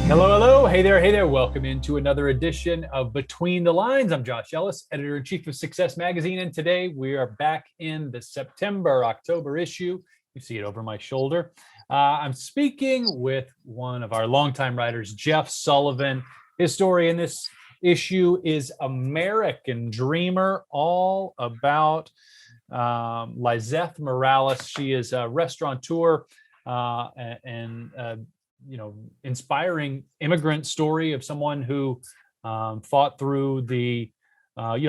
Hello, hello. Hey there, hey there. Welcome into another edition of Between the Lines. I'm Josh Ellis, editor-in-chief of Success Magazine, and today we are back in the October issue. You see it over my shoulder. I'm speaking with one of our longtime writers, Jeff Sullivan. His story in this issue is American Dreamer, all about Lizeth Morales. She is a restaurateur and inspiring immigrant story of someone who fought through the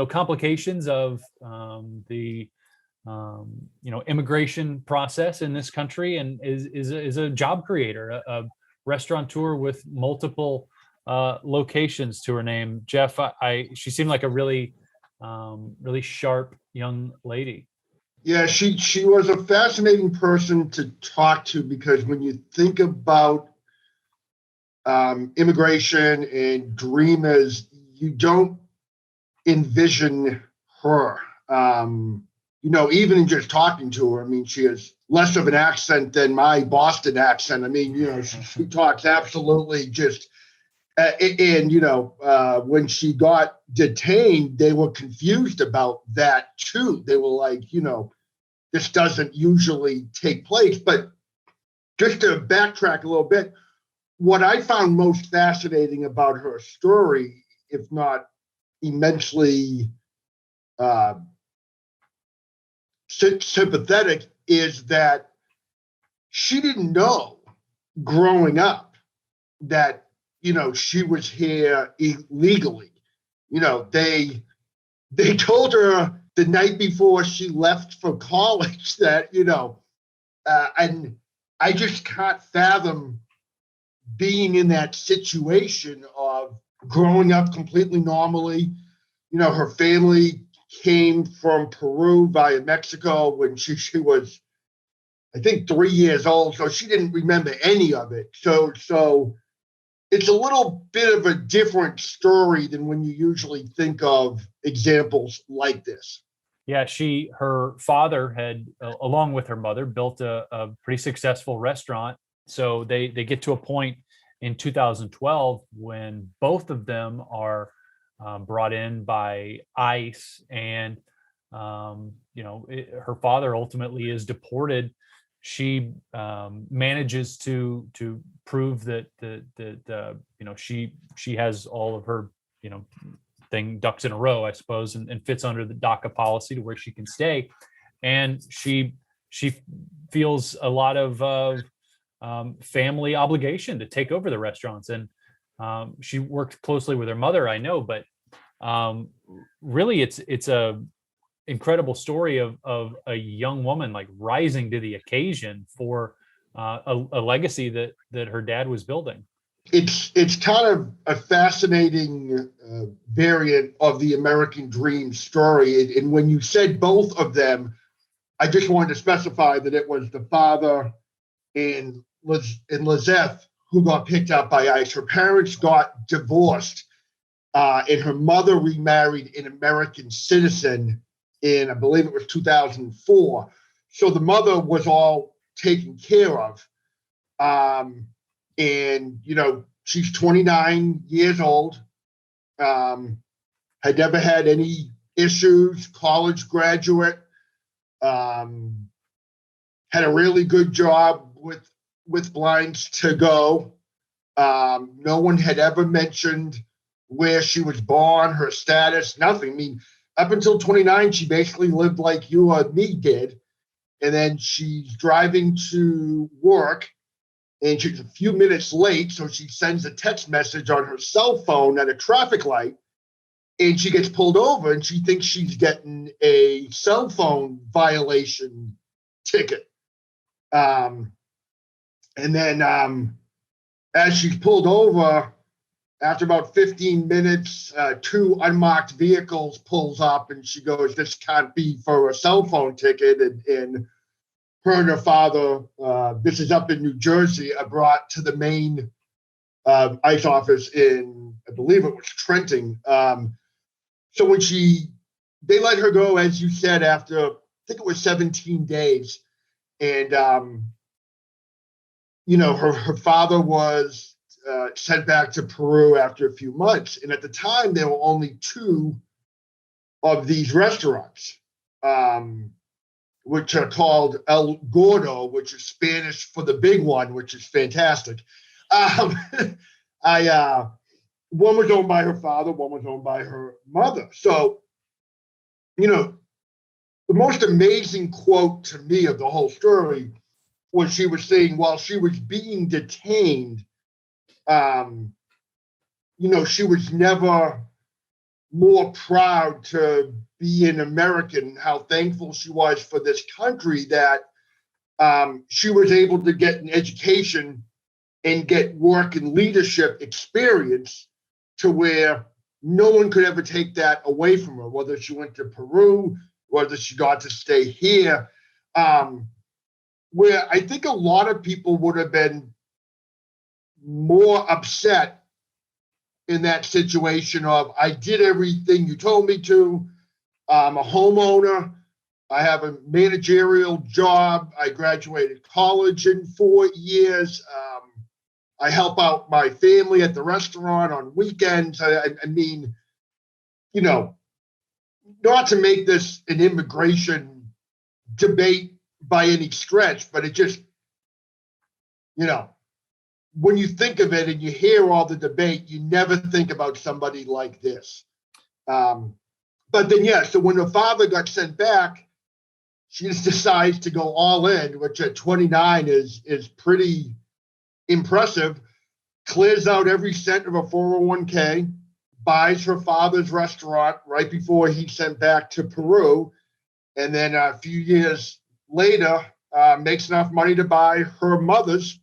complications of the immigration process in this country, and is a job creator, a restaurateur with multiple locations to her name. Jeff, she seemed like a really sharp young lady. Yeah, she was a fascinating person to talk to, because when you think about immigration and dreamers, you don't envision her. Even in just talking to her, I mean, she has less of an accent than my Boston accent. I mean, she talks absolutely just, when she got detained, they were confused about that too. They were like, this doesn't usually take place. But just to backtrack a little bit, what I found most fascinating about her story, if not immensely sympathetic, is that she didn't know growing up that, she was here illegally. They told her the night before she left for college that, and I just can't fathom being in that situation of growing up completely normally. Her family came from Peru via Mexico when she was, I think, 3 years old. So she didn't remember any of it. So it's a little bit of a different story than when you usually think of examples like this. Yeah, her father had, along with her mother, built a pretty successful restaurant. So they get to a point in 2012 when both of them are brought in by ICE, and her father ultimately is deported. She manages to prove that she has all of her ducks in a row, I suppose, and fits under the DACA policy to where she can stay. And she feels a lot of family obligation to take over the restaurants. And she worked closely with her mother, I know, but really it's a incredible story of a young woman like rising to the occasion for a legacy that her dad was building. It's kind of a fascinating variant of the American dream story. And when you said both of them, I just wanted to specify that it was the father and Lizeth who got picked up by ICE. Her parents got divorced, and her mother remarried an American citizen in, I believe it was 2004. So the mother was all taken care of. And, she's 29 years old, had never had any issues, college graduate, had a really good job with Blinds to Go. No one had ever mentioned where she was born, her status, nothing. I mean, up until 29, she basically lived like you or me did. And then she's driving to work, and she's a few minutes late, so she sends a text message on her cell phone at a traffic light, and she gets pulled over, and she thinks she's getting a cell phone violation ticket. And then as she's pulled over, after about 15 minutes, two unmarked vehicles pulls up, and she goes, "This can't be for a cell phone ticket." And her and her father, this is up in New Jersey, are brought to the main ICE office in, I believe it was Trenton. So when they let her go, as you said, after, I think it was 17 days. And, her father was sent back to Peru after a few months. And at the time, there were only 2 of these restaurants, which are called El Gordo, which is Spanish for the big one, which is fantastic. One was owned by her father, one was owned by her mother. So, the most amazing quote to me of the whole story was she was saying while she was being detained, she was never more proud to be an American, how thankful she was for this country that she was able to get an education and get work and leadership experience to where no one could ever take that away from her, whether she went to Peru, whether she got to stay here, where I think a lot of people would have been more upset in that situation of, I did everything you told me to. I'm a homeowner. I have a managerial job. I graduated college in 4 years. I help out my family at the restaurant on weekends. I mean, not to make this an immigration debate by any stretch, but it just, when you think of it and you hear all the debate, you never think about somebody like this. But then, so when her father got sent back, she just decides to go all in, which at 29 is pretty impressive. Clears out every cent of a 401k, buys her father's restaurant right before he's sent back to Peru. And then a few years later, makes enough money to buy her mother's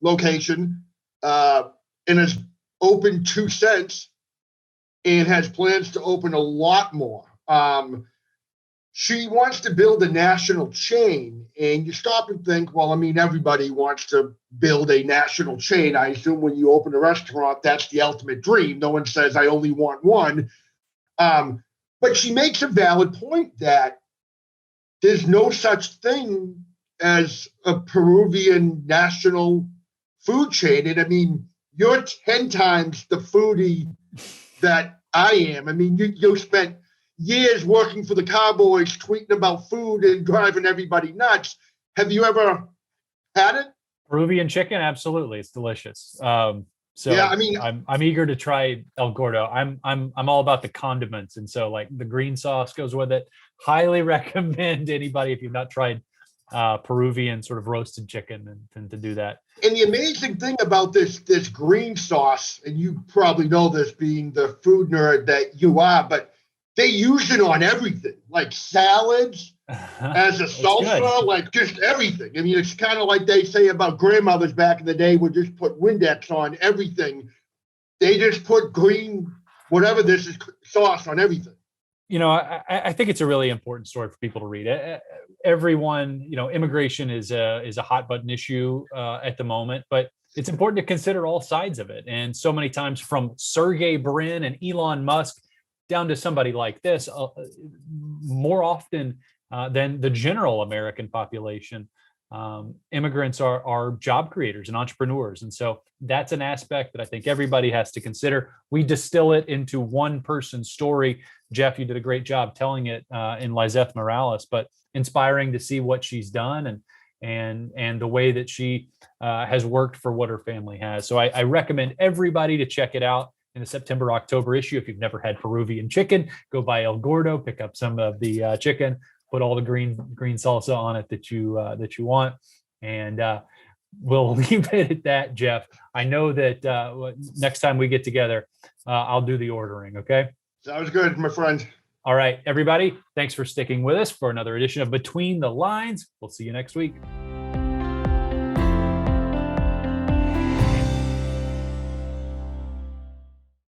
location and has opened 2 cents and has plans to open a lot more. She wants to build a national chain, and you stop and think, well, I mean, everybody wants to build a national chain. I assume when you open a restaurant, that's the ultimate dream. No one says, I only want one. But she makes a valid point that there's no such thing as a Peruvian national food chain. And I mean, you're 10 times the foodie that I am. I mean, you spent years working for the Cowboys, tweeting about food and driving everybody nuts. Have you ever had it? Peruvian chicken, absolutely, it's delicious. So yeah, I mean, I'm eager to try El Gordo. I'm all about the condiments, and so like the green sauce goes with it. Highly recommend anybody if you've not tried Peruvian sort of roasted chicken and to do that. And the amazing thing about this green sauce, and you probably know this being the food nerd that you are, but they use it on everything, like salads, as a salsa, like just everything. I mean, it's kind of like they say about grandmothers back in the day would just put Windex on everything. They just put green, whatever this is, sauce on everything. I think it's a really important story for people to read. Everyone, immigration is a hot button issue at the moment, but it's important to consider all sides of it. And so many times, from Sergey Brin and Elon Musk down to somebody like this, more often than the general American population, immigrants are job creators and entrepreneurs. And so that's an aspect that I think everybody has to consider. We distill it into one person's story. Jeff, you did a great job telling it in Lizeth Morales, but inspiring to see what she's done and the way that she has worked for what her family has. So I recommend everybody to check it out in the September, October issue. If you've never had Peruvian chicken, go buy El Gordo, pick up some of the chicken, put all the green salsa on it that you want. And we'll leave it at that, Jeff. I know that next time we get together, I'll do the ordering. Okay. Sounds good, my friend. All right, everybody. Thanks for sticking with us for another edition of Between the Lines. We'll see you next week.